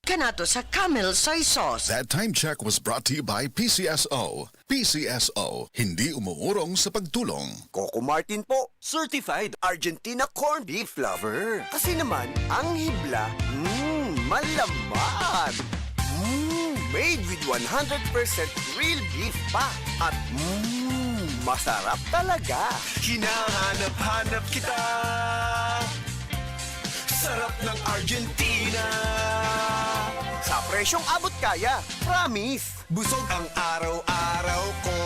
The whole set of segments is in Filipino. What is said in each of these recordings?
kanato sa Camel Soy Sauce. That time check was brought to you by PCSO. PCSO, hindi umuurong sa pagtulong. Coco Martin po, certified Argentina corned beef lover. Kasi naman, ang hibla, malaman. Made with 100% real beef pa. At masarap talaga. Hinahanap-hanap kita. Sarap ng Argentina. Sa presyong abot kaya, promise. Busog ang araw-araw ko.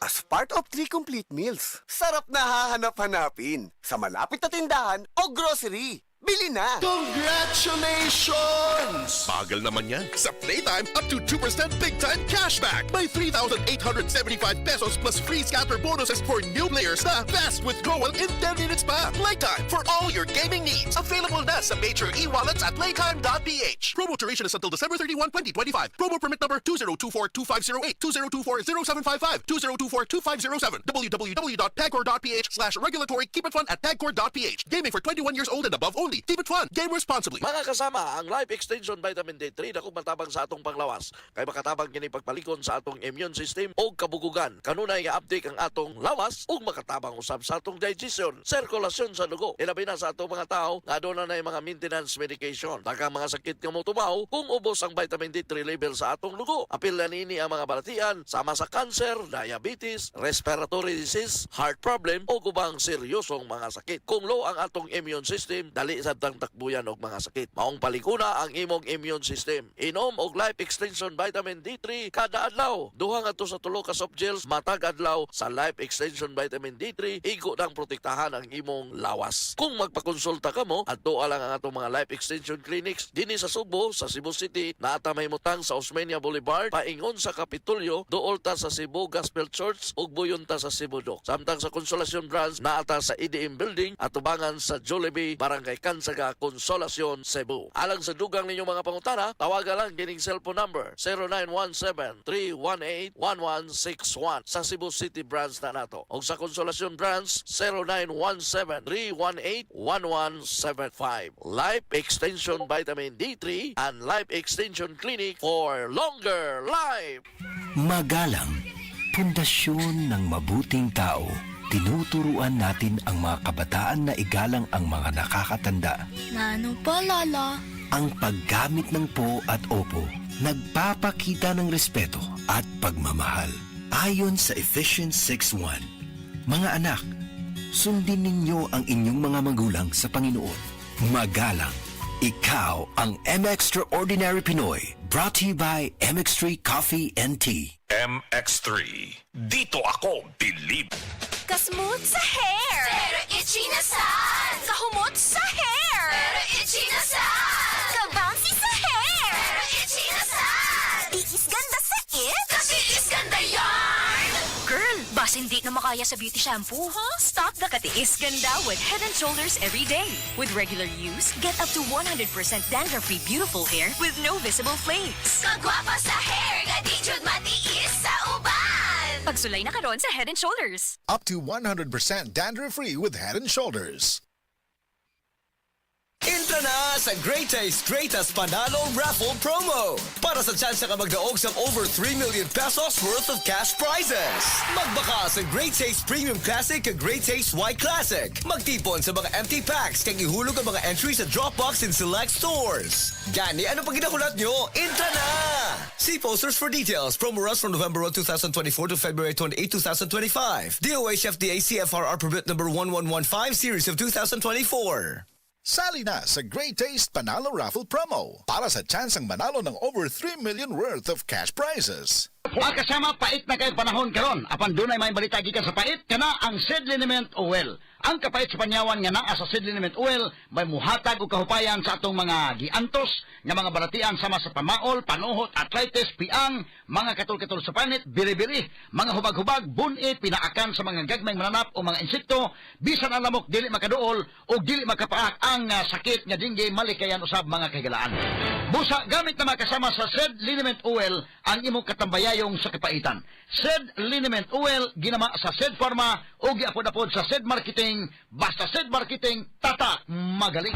As part of 3 complete meals, sarap na hahanap-hanapin sa malapit na tindahan o grocery. Bili na! Congratulations! Bagal naman yan. Sa Playtime, up to 2% big time cashback. By 3,875 pesos plus free scatter bonuses for new players na fast withdrawal in 10 minutes pa. Playtime for all your gaming needs. Available na sa major e-wallets at playtime.ph. Promo duration is until December 31, 2025. Promo permit number 2024-2508, 2024-0755, 2024-2507, www.tagcore.ph/regulatory. Keep it fun at tagcore.ph. Gaming for 21 years old and above only. Keep it fun. Game responsibly. Mga kasama, ang Life Extension Vitamin D3 na kung matabang sa atong panglawas. Kay makatabang kini pagpalikon sa atong immune system o kabugugan. Kanunay nga update ang atong lawas o makatabang usab sa atong digestion, sirkulasyon sa dugo. Ilabi na sa atong mga tao nga doon na mga maintenance medication. Daghang mga sakit nga mo tumaw kung ubos ang vitamin D3 level sa atong dugo. Apil na nini ang mga balatian sama sa cancer, diabetes, respiratory disease, heart problem o gubang seryosong mga sakit. Kung low ang atong immune system, dali sa takbuyan og mga sakit. Maong palikuna ang imong immune system. Inom og Life Extension Vitamin D3 kada adlaw. Duha nga to sa 3 ka soft gels matag adlaw sa Life Extension Vitamin D3 igo nang protektahan ang imong lawas. Kung magpakonsulta ka mo, adto lang ang atong mga Life Extension Clinics dinhi sa Subo, sa Cebu City, naata may mutang sa Osmeña Boulevard, paingon sa Kapitolyo, duol ta sa Cebu Gospel Church ug buyon ta sa Cebu Dock. Samtang sa Consolacion Branch naata sa EDM Building at tubangan sa Jollibee, Barangay Kansaga, Consolacion, Cebu. Alang sa dugang ninyong mga pangutana, tawagan lang kining cellphone number 0917-318-1161 sa Cebu City Branch na nato. O sa Consolacion Branch 0917-318-1175. Life Extension Vitamin D3 and Life Extension Clinic for longer life. Magalang, pundasyon ng mabuting tao. Tinuturuan natin ang mga kabataan na igalang ang mga nakakatanda. Nano pa, Lala? Ang paggamit ng po at opo, nagpapakita ng respeto at pagmamahal. Ayon sa Ephesians 6:1, mga anak, sundin ninyo ang inyong mga magulang sa Panginoon. Magalang, ikaw ang M-Extraordinary Pinoy. Brought to you by MX3 Coffee and Tea. MX3. Dito ako believe. Kasmooth sa hair! Pero itchy na sad! Kahumot sa hair! Pero itchy na sad! Kabouncy sa hair! Pero itchy na sad! Tiis ganda sa it! Kasi is ganda yarn! Girl, bas hindi na makaya sa beauty shampoo, huh? Stop the katiis ganda with Head & Shoulders every day. With regular use, get up to 100% dandruff-free beautiful hair with no visible flakes. Kagwapa sa hair, gadijud matiis sa uban! Pagsulay na karon sa Head & Shoulders. Up to 100% dandruff-free with Head & Shoulders. Entra na sa Great Taste Greatest Panalo Raffle Promo para sa chance ka magdaog sa over 3 million pesos worth of cash prizes. Magbaka sa Great Taste Premium Classic at Great Taste White Classic. Magtipon sa mga empty packs kang ihulog ang mga entries sa Dropbox in select stores. Gani, ano pag ginakulat nyo? Entra na! See posters for details. Promo runs from November 1, 2024 to February 28, 2025. DOH FDA CFRR permit number 1115 series of 2024. Sali na sa Great Taste Panalo Raffle Promo para sa chansang manalo ng over 3 million worth of cash prizes. Mga kasama, pait na kayo panahon karon. Apan dunay may balita gikan sa pait, kana ang Seed Liniment Oil. Ang kapait sa panyawan nga naa sa Seed Liniment Oil may muhatag og kahupayan sa atong mga giantos nga mga balatian sama sa pamaol, panuhot, arthritis, piang, mga katol-katol sa panit, biri-biri, mga hubag-hubag, bunit, pinaakan sa mga gagmayng mananap o mga insekto, bisan ang lamok dili makaduol o dili makapaak ang sakit nga dingge malikayan usab mga kahigalaan. Busa gamit na makasama sa Seed Liniment Oil ang imong katambayayong sa kapaitan. Seed Liniment Oil ginama sa Seed Pharma o giapod-apod sa Seed Marketing. Basta Seed Marketing, tata magaling.